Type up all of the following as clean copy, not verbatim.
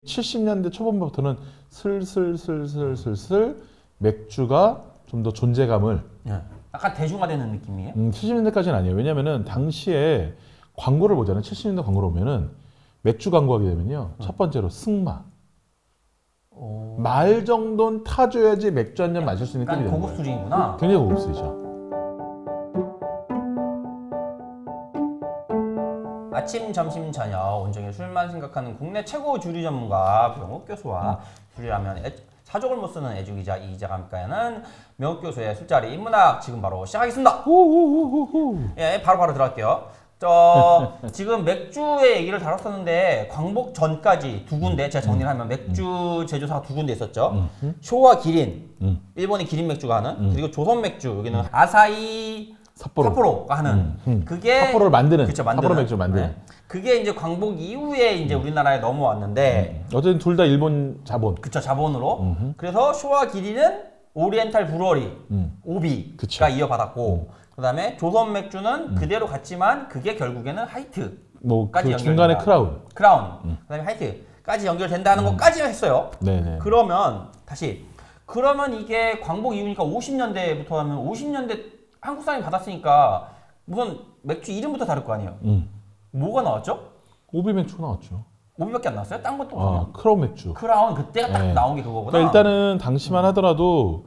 70년대 초반부터는 슬슬 맥주가 좀 더 존재감을 약간 대중화되는 느낌이에요? 70년대까지는 아니에요. 왜냐면은 당시에 광고를 보잖아요. 70년대 광고를 보면은 맥주 광고하게 되면요. 첫 번째로 승마. 말 정도는 타줘야지 맥주 한 잔 마실 수 있는 급이 되는 고급 거예요. 술이구나. 굉장히 고급 술이죠. 아침, 점심, 저녁 온종일 술만 생각하는 국내 최고 주류 전문가 명욱 교수와 술이라면 사족을 못 쓰는 애주기자 이기자가 함께하는 명욱 교수의 술자리 인문학 지금 바로 시작하겠습니다. 예, 바로 들어갈게요. 지금 맥주의 얘기를 다뤘었는데 광복 전까지 두 군데 제가 정리를 하면 맥주 제조사가 두 군데 있었죠. 쇼와 기린, 일본이 기린 맥주가 하는, 그리고 조선 맥주 여기는 아사히 삿포로가 하는 그게 삿포로를 만드는, 그쵸, 삿포로 맥주를 만드는. 네. 그게 이제 광복 이후에 이제 우리나라에 넘어왔는데 어쨌든 둘 다 일본 자본. 그쵸, 자본으로. 그래서 쇼와 기린은 오리엔탈 브루어리 오비가 그쵸. 이어받았고 그다음에 조선 맥주는 그대로 갔지만 그게 결국에는 하이트 뭐 까지 그 중간에 크라운. 그다음에 하이트까지 연결된다는 것까지 했어요. 네네. 그러면 그러면 이게 광복 이후니까 50년대부터 하면 50년대 한국 사람이 받았으니까 무슨 맥주 이름부터 다를 거 아니에요. 뭐가 나왔죠? 오비 맥주가 나왔죠. 오비밖에 안 나왔어요? 딴 것도 없어요. 크라운 맥주. 크라운 그때가 딱 네. 나온 게 그거구나. 그러니까 일단은 당시만 하더라도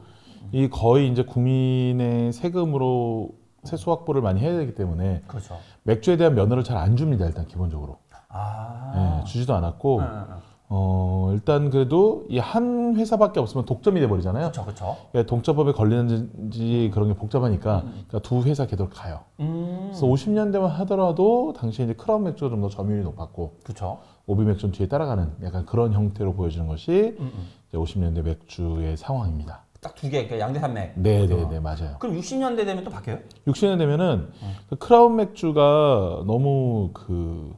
이 거의 이제 국민의 세금으로 세수 확보를 많이 해야 되기 때문에 그렇죠. 맥주에 대한 면허를 잘 안 줍니다. 일단 기본적으로. 주지도 않았고 일단 그래도 이 한 회사밖에 없으면 독점이 돼 버리잖아요. 그렇죠. 동점법에 걸리는지 그런 게 복잡하니까 그러니까 두 회사 계속 가요. 그래서 50년대만 하더라도 당시에 이제 크라운 맥주가 좀 더 점유율이 높았고, 그렇죠. 오비 맥주는 뒤에 따라가는 약간 그런 형태로 보여지는 것이 이제 50년대 맥주의 상황입니다. 딱 두 개, 그러니까 양대산맥. 네네네, 맞아요. 그럼 60년대 되면 또 바뀌어요? 60년 되면은 그 크라운 맥주가 너무 그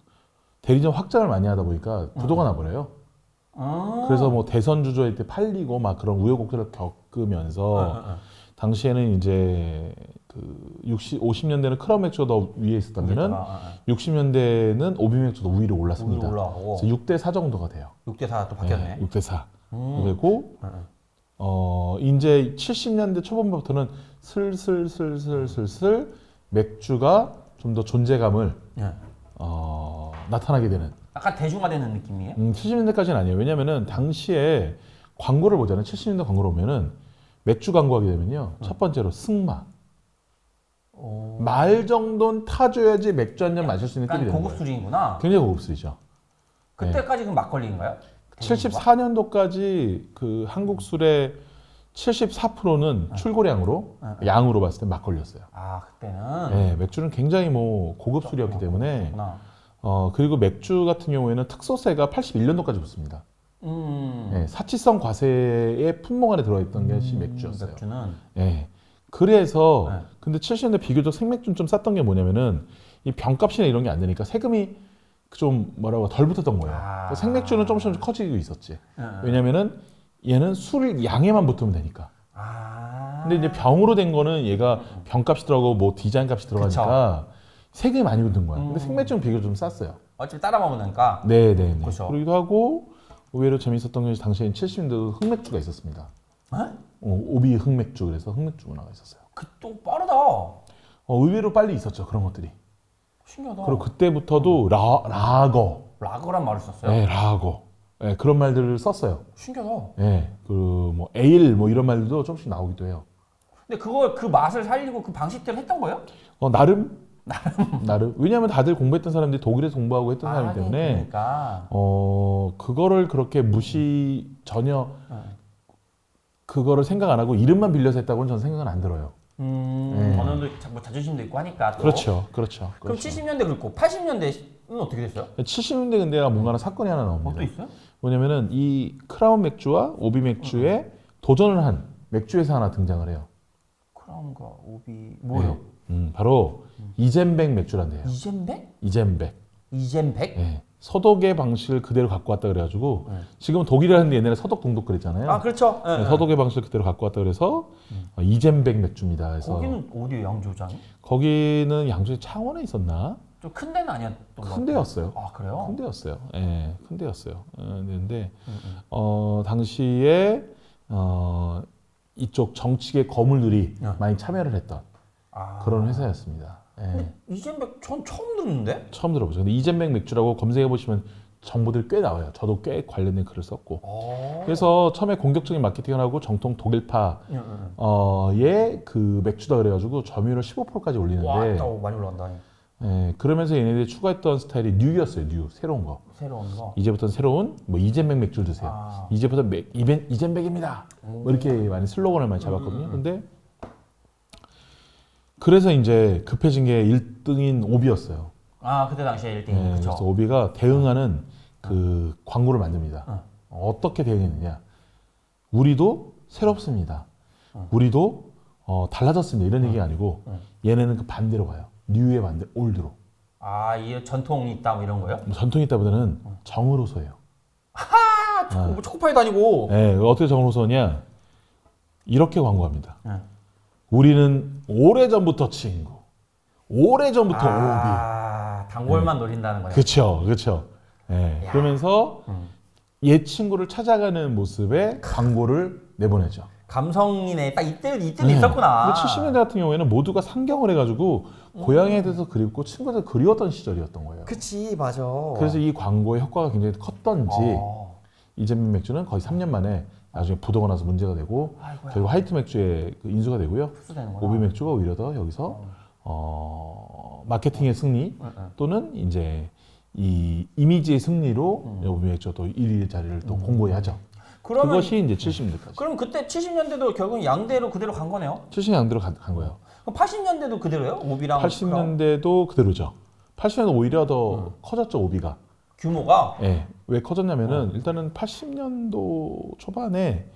대리점 확장을 많이 하다 보니까 부도가 나버려요. 그래서 뭐 대선 주조할 때 팔리고 막 그런 우여곡절을 겪으면서 당시에는 이제 그 50년대는 크라운 맥주가 더 위에 있었다면은 60년대는 오비 맥주가 더 위로 올랐습니다. 올라가고. 그래서 6대 4 정도가 돼요. 6대 4 또 바뀌었네. 6대 4. 그리고 이제 70년대 초반부터는 슬슬 맥주가 좀 더 존재감을 나타나게 되는. 약간 대중화되는 느낌이에요? 70년대까지는 아니에요. 왜냐면은 당시에 광고를 보잖아요. 70년대 광고를 보면은 맥주 광고하게 되면요. 첫 번째로 승마. 말 정도는 타줘야지 맥주 한 잔 마실 수 있는 급이 되는 고급 거예요. 술이구나. 굉장히 고급 술이죠. 그때까지 그럼 막걸리인가요? 74년도까지 그 한국 술의 74%는 출고량으로 양으로 봤을 때 막걸리였어요. 그때는. 네, 맥주는 굉장히 뭐 고급 술이었기 때문에 그렇구나. 그리고 맥주 같은 경우에는 특소세가 81년도까지 붙습니다. 네, 사치성 과세의 품목 안에 들어있던 것이 맥주였어요. 맥주는. 네. 그래서 근데 70년대 비교적 생맥주는 좀 쌌던 게 뭐냐면은 이 병값이나 이런 게 안 되니까 세금이 좀 뭐라고 덜 붙었던 거예요. 그러니까 생맥주는 조금씩 커지고 있었지. 왜냐면은 얘는 술 양에만 붙으면 되니까. 근데 이제 병으로 된 거는 얘가 병값이 들어가고 뭐 디자인 값이 들어가니까 세금이 많이 붙는 거야. 근데 생맥주는 비교적 좀 쌌어요. 어차피 따라 먹으니까. 네네. 그렇죠. 그러기도 하고 의외로 재밌었던 것이 당시에 70년대도 흑맥주가 있었습니다. 오비 흑맥주, 그래서 흑맥주 문화가 있었어요. 또 빠르다. 의외로 빨리 있었죠, 그런 것들이. 신기하다. 그리고 그때부터도 라거란 말을 썼어요? 네, 라거. 네, 그런 말들을 썼어요. 신기하다. 네, 그 뭐 에일 뭐 이런 말들도 조금씩 나오기도 해요. 근데 그걸 그 맛을 살리고 그 방식대로 했던 거예요? 나름. 왜냐하면 다들 공부했던 사람들이 독일에서 공부하고 했던 사람이기 때문에 그러니까. 그거를 그렇게 전혀 그거를 생각 안 하고 이름만 빌려서 했다고는 저는 생각은 안 들어요. 어느 정도 뭐 자존심도 있고 하니까. 또. 그렇죠. 그럼 70년대 그렇고 80년대는 어떻게 됐어요? 70년대 근데 뭔가 사건이 하나 나옵니다. 또 있어요? 뭐냐면은 이 크라운 맥주와 오비 맥주에 도전을 한 맥주 회사 하나 등장을 해요. 크라운과 오비 뭐예요? 바로 이젠백 맥주란데요. 이젠백? 이젠백? 네. 서독의 방식을 그대로 갖고 왔다 그래가지고 지금은 독일을 하는데 옛날에 서독 동독 그랬잖아요. 그렇죠. 네, 서독의 방식을 그대로 갖고 왔다 그래서 이젠백 맥주입니다. 그래서 거기는 어디에 양조장이? 거기는 양조에 창원에 있었나? 좀 큰 데는 아니었던 것 같아요. 큰 데였어요. 아 그래요? 큰 데였어요. 예, 큰 데였어요. 근데 당시에 이쪽 정치계 거물들이 많이 참여를 했던 그런 회사였습니다. 예. 이젠백 전 처음 듣는데? 처음 들어보죠. 근데 이젠백 맥주라고 검색해 보시면 정보들이 꽤 나와요. 저도 꽤 관련된 글을 썼고. 그래서 처음에 공격적인 마케팅을 하고 정통 독일파의 그 맥주다 그래가지고 점유율을 15%까지 올리는데. 와, 많이 올라간다. 예, 그러면서 얘네들이 추가했던 스타일이 뉴였어요. 뉴 새로운 거. 새로운 거. 이제부터는 새로운 뭐 이젠백 맥주를 드세요. 이제부터 이젠백입니다. 뭐 이렇게 많이 슬로건을 많이 잡았거든요. 근데 그래서 이제 급해진 게 1등인 오비였어요. 아 그때 당시에 1등이. 네, 그래서 오비가 대응하는 그 광고를 만듭니다. 어떻게 대응했느냐? 우리도 새롭습니다. 우리도 달라졌습니다. 이런 얘기가 아니고 얘네는 그 반대로 가요. 뉴의 반대, 올드로. 아, 이 전통이 있다 뭐 이런 거요? 뭐 전통이 있다보다는 정으로서예요. 뭐 초코파이 다니고. 네, 어떻게 정으로서냐? 이렇게 광고합니다. 우리는 오래전부터 친구, 오래전부터 오비. 단골만 노린다는 거예요. 그렇죠, 그렇죠. 네, 그러면서 옛 친구를 찾아가는 모습의 광고를 내보내죠. 감성이네. 딱 이때도 있었구나. 근데 70년대 같은 경우에는 모두가 상경을 해가지고 고향에 대해서 그립고 친구들 그리웠던 시절이었던 거예요. 그치, 맞아. 그래서 이 광고의 효과가 굉장히 컸던지 이젠백 맥주는 거의 3년 만에 나중에 부도가 나서 문제가 되고 결국 화이트 맥주에 그 인수가 되고요. 오비 맥주가 오히려 더 여기서 마케팅의 승리 또는 이제 이 이미지의 승리로 오비 맥주가 또 1위 자리를 또 공고히 하죠. 그것이 이제 70년대까지. 그럼 그때 70년대도 결국 양대로 그대로 간 거네요? 70년대로 간 거예요. 그럼 80년대도 그대로요? 오비랑 80년대도 그대로죠. 80년대 오히려 더 커졌죠, 오비가. 규모가? 예. 왜 커졌냐면은 일단은 80년도 초반에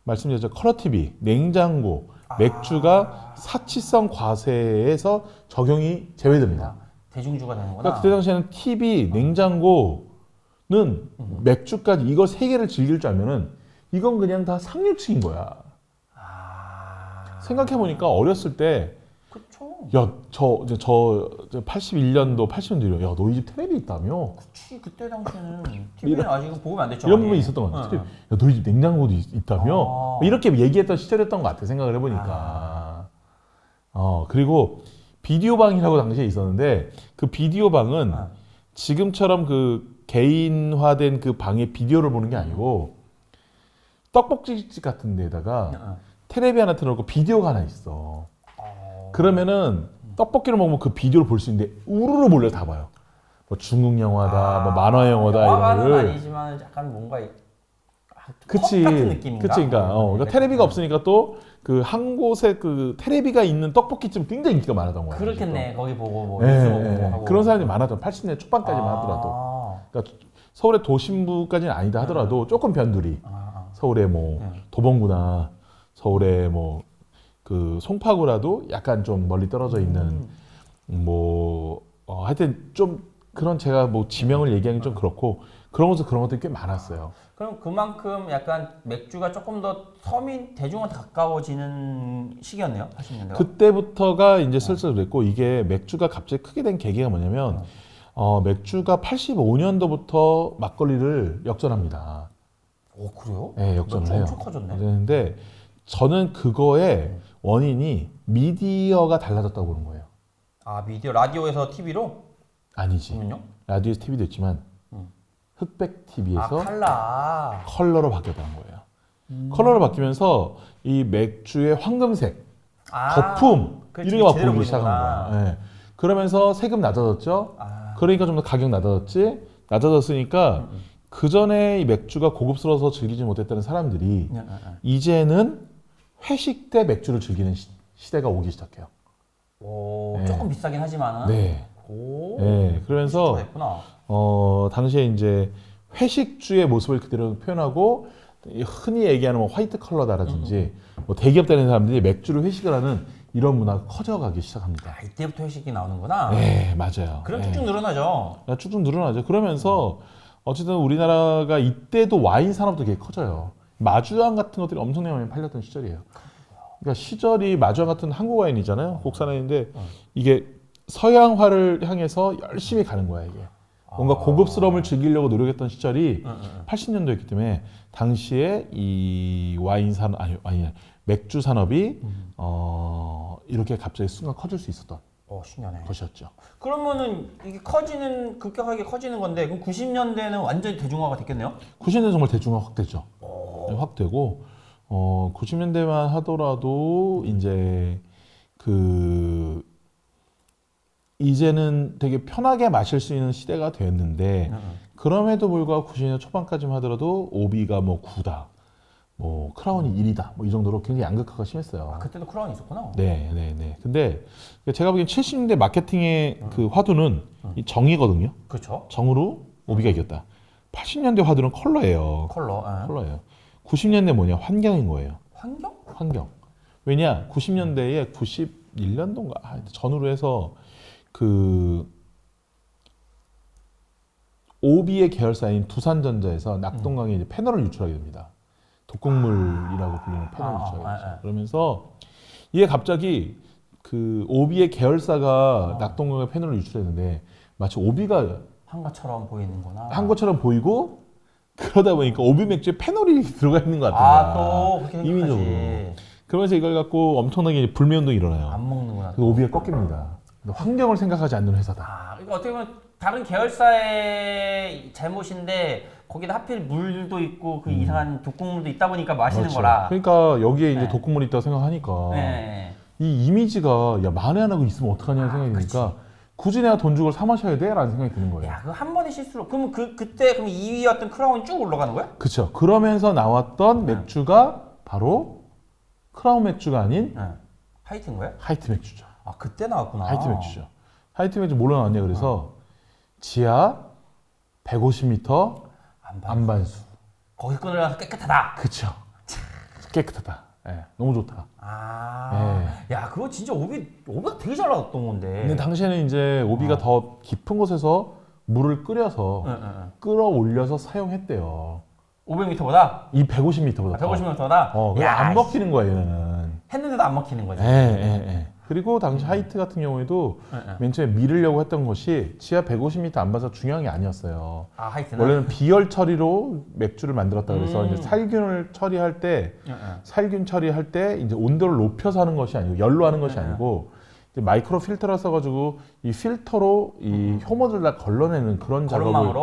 말씀드렸죠. 컬러 TV, 냉장고, 맥주가 사치성 과세에서 적용이 제외됩니다. 대중주가 되는구나. 그러니까 그때 당시에는 TV, 냉장고는 맥주까지 이걸 세 개를 즐길 줄 알면은 이건 그냥 다 상류층인 거야. 생각해 보니까 어렸을 때 그쵸. 야, 저 81년도, 80년도에 야, 너희 집 텔레비 있다며? 그치, 그때 당시에는 TV는 아직은 보급이 안 됐죠. 이런 부분이 있었던 것 같아요. 야, 너희 집 냉장고도 있다며? 이렇게 얘기했던 시절이었던 것 같아, 생각을 해보니까. 그리고 비디오 방이라고 당시에 있었는데 그 비디오 방은 지금처럼 그 개인화된 그 방에 비디오를 보는 게 아니고 떡볶이집 같은 데다가 텔레비 하나 틀어놓고 비디오가 하나 있어. 그러면은 떡볶이를 먹으면 그 비디오를 볼 수 있는데 우르르 몰려 다 봐요. 뭐 중국 영화다, 뭐 만화 영화다 이런 영화관은 거를. 아니지만 약간 뭔가 그치. 같은 느낌인가? 그치. 그러니까 텔레비가 없으니까 또 그 한 곳에 그 텔레비가 있는 떡볶이집은 굉장히 인기가 많았던 거예요. 그렇겠네. 거기 보고 뭐 예, 뉴스 보고 예. 하고. 그런 사람이 많았던 80년대 초반까지만 하더라도. 그러니까 서울의 도심부까지는 아니다 하더라도 조금 변두리. 서울의 뭐 도봉구나 서울의 뭐 그 송파구라도 약간 좀 멀리 떨어져 있는 뭐 하여튼 좀 그런 제가 뭐 지명을 얘기하기 좀 그렇고 그런 것들이 꽤 많았어요. 그럼 그만큼 약간 맥주가 조금 더 서민 대중한테 가까워지는 시기였네요. 80년대가. 그때부터가 이제 슬슬 그랬고 이게 맥주가 갑자기 크게 된 계기가 뭐냐면 맥주가 85년도부터 막걸리를 역전합니다. 오 그래요? 네, 역전을 해요. 엄청 커졌네. 그런데 저는 그거의 원인이 미디어가 달라졌다고 보는 거예요. 아 미디어 라디오에서 TV로? 아니지. 그러면요? 라디오에서 TV도 있지만 흑백 TV에서 컬러로 바뀌었다는 거예요. 컬러로 바뀌면서 이 맥주의 황금색, 거품 이런 게 막 보이기 시작한 거야. 네. 그러면서 세금 낮아졌죠. 그러니까 좀 더 가격 낮아졌지. 낮아졌으니까 그 전에 이 맥주가 고급스러워서 즐기지 못했다는 사람들이 이제는 회식 때 맥주를 즐기는 시대가 오기 시작해요. 오, 조금 비싸긴 하지만은. 네. 오. 네. 그러면서 했구나. 당시에 이제 회식주의 모습을 그대로 표현하고 흔히 얘기하는 뭐 화이트 컬러다라든지 뭐 대기업 다니는 사람들이 맥주를 회식을 하는 이런 문화가 커져가기 시작합니다. 아, 이때부터 회식이 나오는구나. 네, 맞아요. 그럼 쭉쭉 늘어나죠. 쭉쭉 늘어나죠. 그러면서 어쨌든 우리나라가 이때도 와인 산업도 되게 커져요. 마주왕 같은 것들이 엄청나게 많이 팔렸던 시절이에요. 그러니까 시절이 마주왕 같은 한국 와인이잖아요. 국산 와인인데 이게 서양화를 향해서 열심히 가는 거야 이게. 뭔가 고급스러움을 즐기려고 노력했던 시절이 80년도였기 때문에 당시에 이 와인 산업 아니 맥주 산업이 이렇게 갑자기 순간 커질 수 있었던 신기하네. 것이었죠. 그러면은 이게 급격하게 커지는 건데 그럼 90년대는 완전히 대중화가 됐겠네요? 90년대 정말 대중화 확 됐죠. 네, 확 되고 90년대만 하더라도 이제 이제는 되게 편하게 마실 수 있는 시대가 되었는데 그럼에도 불구하고 90년 초반까지만 하더라도 오비가 뭐 9다, 뭐 크라운이 1이다, 뭐 이 정도로 굉장히 양극화가 심했어요. 그때도 크라운이 있었구나. 네. 근데 제가 보기엔 70년대 마케팅의 그 화두는 이 정이거든요. 그렇죠. 정으로 오비가 이겼다. 80년대 화두는 컬러예요. 컬러예요. 90년대 뭐냐? 환경인 거예요. 환경. 왜냐? 90년대에 91년도인가 전후로 해서 오비의 계열사인 두산전자에서 낙동강에 이제 패널을 유출하게 됩니다. 독극물이라고 불리는 패널을 유출하게 되죠. 그러면서 이게 갑자기 오비의 계열사가 낙동강에 패널을 유출했는데 마치 오비가 한 것처럼 보이는구나. 한 것처럼 보이고 그러다 보니까 오비 맥주에 패널이 들어가 있는 것 같은 거야. 또 그렇게 이미적으로. 그러면서 이걸 갖고 엄청나게 불매운동이 일어나요. 안 먹는구나. 그래서 오비가 꺾입니다. 환경을 생각하지 않는 회사다. 그러니까 어떻게 보면 다른 계열사의 잘못인데 거기다 하필 물도 있고 그 이상한 독극물도 있다 보니까 마시는 그렇죠. 거라. 그러니까 여기에 이제 네. 독극물이 있다고 생각하니까 네. 이 이미지가 야 만에 하나 있으면 어떡하냐는 생각이 드니까 굳이 내가 돈 주고 사 마셔야 돼? 라는 생각이 드는 거예요. 야, 그 한 번의 실수로 그럼 그때 2위였던 크라운이 쭉 올라가는 거야? 그렇죠. 그러면서 나왔던 맥주가 바로 크라운 맥주가 아닌 하이트인 거야? 하이트 맥주죠. 그때 나왔구나. 하이트 맥주죠. 하이트 맥주 뭘로 나왔냐 그래서 지하 150m 안반수. 거기 끊으려서 깨끗하다. 그쵸. 깨끗하다. 너무 좋다. 야, 그거 진짜 오비가 되게 잘 나왔던 건데. 근데 당시에는 이제 오비가 더 깊은 곳에서 물을 끓여서 끌어올려서 사용했대요. 500m보다? 이 150m보다 150m보다? 안 먹히는 거야 얘네는. 했는데도 안 먹히는 거지. 그리고 당시 하이트 같은 경우에도 맨 처음에 미르려고 했던 것이 지하 150m 안반수 중요한 게 아니었어요. 하이트는? 원래는 비열 처리로 맥주를 만들었다 그래서 이제 살균을 처리할 때 살균 처리할 때 이제 온도를 높여서 하는 것이 아니고 열로 하는 것이 아니고 이제 마이크로 필터를 써가지고 이 필터로 이 효모들 다 걸러내는 그런 작업을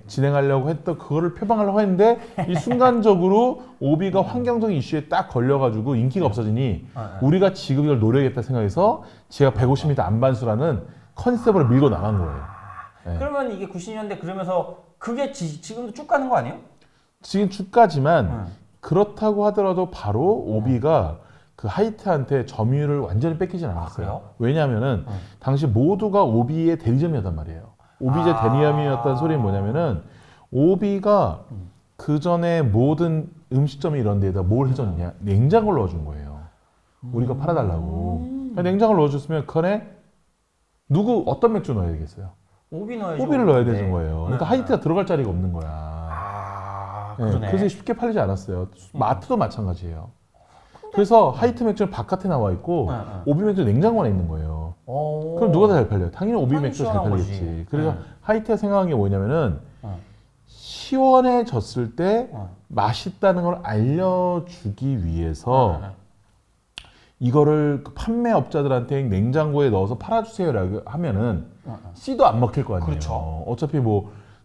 진행하려고 했던 그거를 표방하려고 했는데 이 순간적으로 오비가 환경적인 이슈에 딱 걸려가지고 인기가 없어지니 우리가 지금 이걸 노려야겠다 생각해서 지하 150m 안반수라는 컨셉으로 밀고 나간 거예요. 그러면 이게 90년대 그러면서 그게 지금도 쭉 가는 거 아니에요? 지금 쭉 가지만 그렇다고 하더라도 바로 오비가 그 하이트한테 점유율을 완전히 뺏기진 않았어요. 왜냐하면은 당시 모두가 오비의 대리점이었단 말이에요. 오비제 대리점이었다는 소리는 뭐냐면은 오비가 그 전에 모든 음식점이 이런 데에다 뭘 해줬냐? 냉장고를 넣어준 거예요. 우리가 팔아달라고. 냉장고를 넣어줬으면 그 안에 어떤 맥주 넣어야 되겠어요? 오비를 넣어야 되는 거예요. 그러니까 하이트가 들어갈 자리가 없는 거야. 그래서 쉽게 팔리지 않았어요. 마트도 마찬가지예요. 그래서 하이트 맥주는 바깥에 나와 있고 오비 맥주 냉장고 안에 있는 거예요. 그럼 누가 더 잘 팔려요? 당연히 오비 맥주가 잘 팔리겠지. 그래서 하이트가 생각한 게 뭐냐면은 시원해졌을 때 맛있다는 걸 알려주기 위해서 이거를 판매업자들한테 냉장고에 넣어서 팔아주세요라고 하면은 씨도 안 먹힐 거 아니에요. 그렇죠. 어차피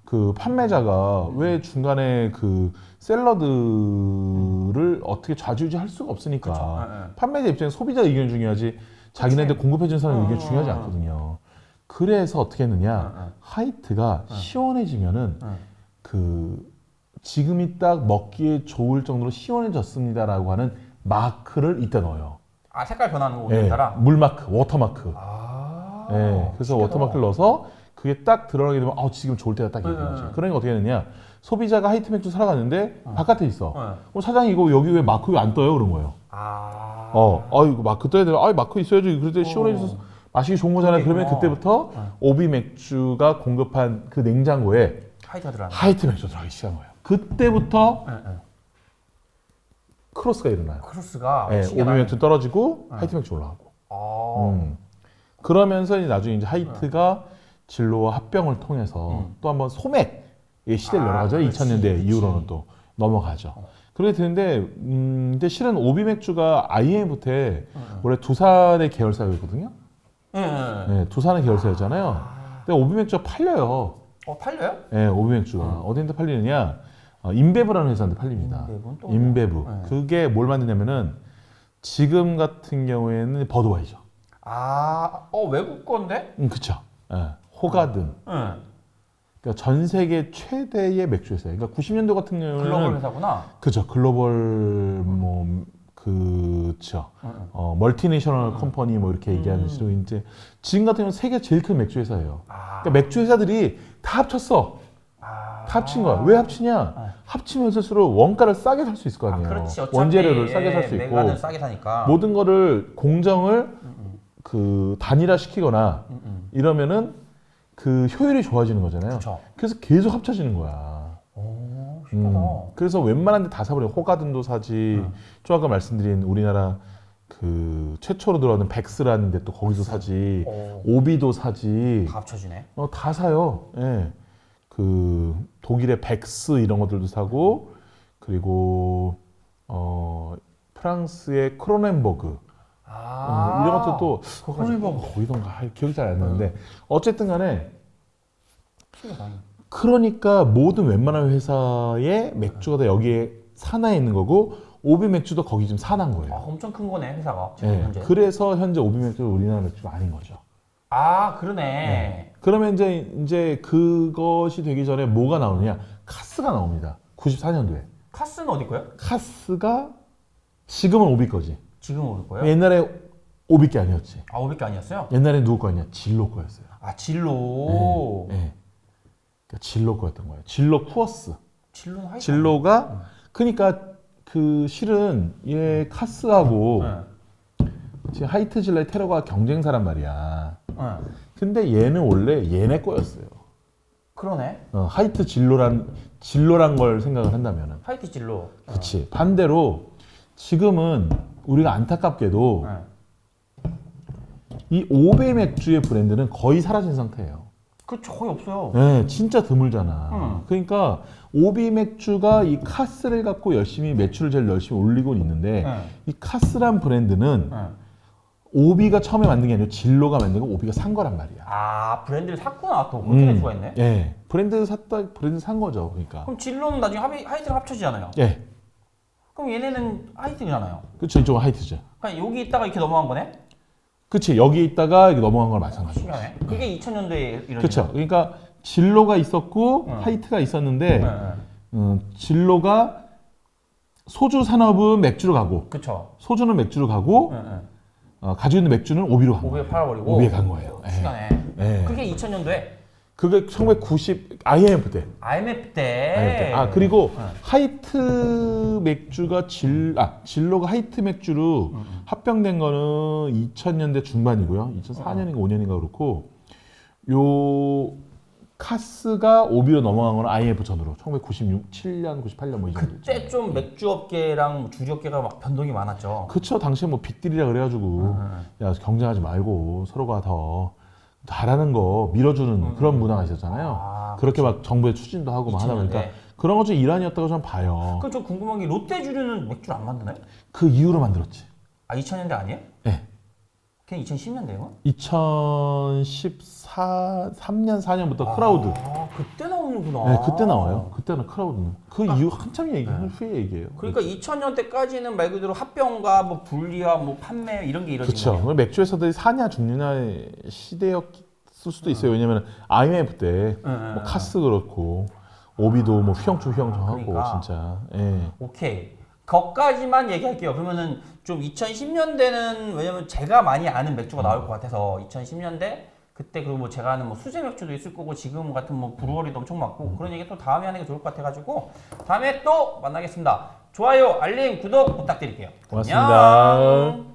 그 판매자가 왜 중간에 그 샐러드를 어떻게 좌지우지할 수가 없으니까 판매자 입장에 소비자 의견이 중요하지 자기네한테 공급해준 사람 의견이 중요하지 않거든요. 그래서 어떻게 했느냐 하이트가 시원해지면은 지금이 딱 먹기에 좋을 정도로 시원해졌습니다라고 하는 마크를 이따 넣어요. 색깔 변하는 거 따라? 물 마크, 워터 마크. 그래서 워터 마크를 넣어서 그게 딱 들어가게 되면 지금 좋을 때가 딱 이런 거지. 그러니까 어떻게 했느냐 소비자가 하이트 맥주 사러 갔는데 바깥에 있어. 사장님 이거 여기 왜 마크 왜 안 떠요? 그런 거예요. 이거 마크 떠야 돼요. 마크 있어야지. 그럴 때 시원해져서 마시기 좋은 거잖아요. 그러면 그때부터 오비 맥주가 공급한 그 냉장고에 하이트 맥주 들어가기 시작한 거예요. 그때부터 크로스가 일어나요. 크로스가 오비 맥주 떨어지고 하이트 맥주 올라가고. 그러면서 이제 나중에 이제 하이트가 진로와 합병을 통해서 또 한번 소맥의 시대를 열어가죠. 2000년대 이후로는 또 넘어가죠. 그렇게 되는데 근데 실은 오비 맥주가 IMF 때 원래 두산의 계열사였거든요. 네, 두산의 계열사였잖아요. 근데 오비 맥주가 팔려요. 팔려요? 네, 오비 맥주가 어디인데 팔리느냐? 인베브라는 회사인데 팔립니다. 인베브. 그게 뭘 만드냐면은 지금 같은 경우에는 버드와이저. 외국 건데? 그쵸. 네, 호가든. 그러니까 전 세계 최대의 맥주 회사예요. 그러니까 90년도 같은 경우에는 글로벌 회사구나. 그죠. 글로벌 뭐 그쵸. 멀티내셔널 컴퍼니 뭐 이렇게 얘기하는 식으로 이제 지금 같은 경우는 세계 제일 큰 맥주 회사예요. 그러니까 맥주 회사들이 다 합쳤어. 다 합친 거야. 왜 합치냐? 합치면 할수록 원가를 싸게 살 수 있을 거 아니에요. 그렇지. 어차피 원재료를 싸게 살 수 있고 메가는 싸게 사니까. 모든 거를 공정을 그 단일화 시키거나 이러면은 그 효율이 좋아지는 거잖아요. 그쵸. 그래서 계속 합쳐지는 거야. 신기하다. 그래서 웬만한 데 다 사버려. 호가든도 사지. 좀 아까 말씀드린 우리나라 그 최초로 들어가는 백스라는 데 또 거기도 사지. 오비도 사지. 다 합쳐지네. 다 사요. 예. 그 독일의 백스 이런 것들도 사고 그리고 프랑스의 크로넨버그 이런 것도 크로넨버그 거기던가 기억이 잘 안 나는데 어쨌든 간에 그러니까 모든 웬만한 회사의 맥주가 다 여기에 산하에 있는 거고 오비 맥주도 거기 지금 산한 거예요. 엄청 큰 거네 회사가 지금 네. 현재. 그래서 현재 오비 맥주가 우리나라 맥주가 아닌 거죠. 그러네. 네. 그러면 이제 그것이 되기 전에 뭐가 나오느냐? 카스가 나옵니다. 94년도에. 카스는 어디 거예요? 카스가 지금은 오비 거지. 지금 올 거예요? 옛날에 오비 게 아니었지. 오비 게 아니었어요? 옛날에 누구 거였냐? 진로 거였어요. 진로. 네. 그러니까 진로 거였던 거예요. 진로 쿠어스. 진로는 하이트. 진로가 그러니까 그 실은 얘 카스하고 지금 하이트 진로의 테러가 경쟁사란 말이야. 근데 얘는 원래 얘네 거였어요. 그러네. 하이트 진로란 걸 생각을 한다면은. 하이트 진로. 그치. 반대로 지금은 우리가 안타깝게도 이 오베 맥주의 브랜드는 거의 사라진 상태예요. 그렇죠. 거의 없어요. 네, 진짜 드물잖아. 그러니까 오비 맥주가 이 카스를 갖고 열심히 매출을 제일 열심히 올리고 있는데 이 카스란 브랜드는 오비가 처음에 만든 게 아니고 진로가 만든 거 오비가 산 거란 말이야. 브랜드를 샀구나. 또 그렇게 될 수가 있네. 예, 브랜드 산 거죠. 그러니까. 그럼 진로는 나중에 하이트랑 합쳐지잖아요. 예, 그럼 얘네는 하이트잖아요. 그렇죠. 이쪽은 하이트죠. 그냥 여기 있다가 이렇게 넘어간 거네? 그치. 여기 있다가 이렇게 넘어간 걸 마찬가지죠. 신기하네. 그게 2000년대에 이런. 그렇죠. 그러니까 진로가 있었고 하이트가 있었는데 진로가 소주 산업은 맥주로 가고 그렇죠. 소주는 맥주로 가고 가지고 있는 맥주는 오비로 간 오비에 거예요. 팔아버리고. 오비에 간 거예요. 예. 시간에. 예. 그게 2000년도에. 그게 1990 IMF 때. IMF 때. 그리고 하이트 맥주가 진로가 하이트 맥주로 합병된 거는 2000년대 중반이고요. 2004년인가 5년인가 그렇고 요 카스가 오비로 넘어간 거는 IMF 전으로 1997년, 98년 뭐 이 정도. 그때 좀 맥주업계랑 주류업계가 막 변동이 많았죠. 그쵸. 당시에 뭐 빅딜이라 그래가지고 야 경쟁하지 말고 서로가 더 잘하는 거 밀어주는 그런 문화가 있었잖아요. 그렇게 막 정부의 추진도 하고 막 하다 보니까 그런 것 중 일환이었다고 저는 봐요. 그럼 저 궁금한 게 롯데주류는 맥주를 안 만드나요? 그 이후로 만들었지. 2000년대 아니에요? 네. 그냥 2010년대요? 2014, 4년부터 크라우드. 그때 나오는구나. 네, 그때 나와요. 그때는 크라우드는. 그 이후 한참 얘기하는 후에 얘기예요. 그러니까 2000년대까지는 말 그대로 합병과 뭐 분리와 뭐 판매 이런 게 이루어진 그렇죠. 거예요. 맥주 회사들이 사냐 죽느냐의 시대였을 수도 있어요. 왜냐면 IMF 때 뭐 카스 그렇고 오비도 뭐 휘영추 하고 그러니까. 진짜. 예. 오케이. 거까지만 얘기할게요. 그러면은 좀 2010년대는 왜냐면 제가 많이 아는 맥주가 나올 것 같아서 2010년대 그때 그리고 뭐 제가 아는 뭐 수제 맥주도 있을 거고 지금 같은 뭐 브루어리도 엄청 많고 그런 얘기 또 다음에 하는 게 좋을 것 같아가지고 다음에 또 만나겠습니다. 좋아요, 알림, 구독 부탁드릴게요. 고맙습니다. 안녕.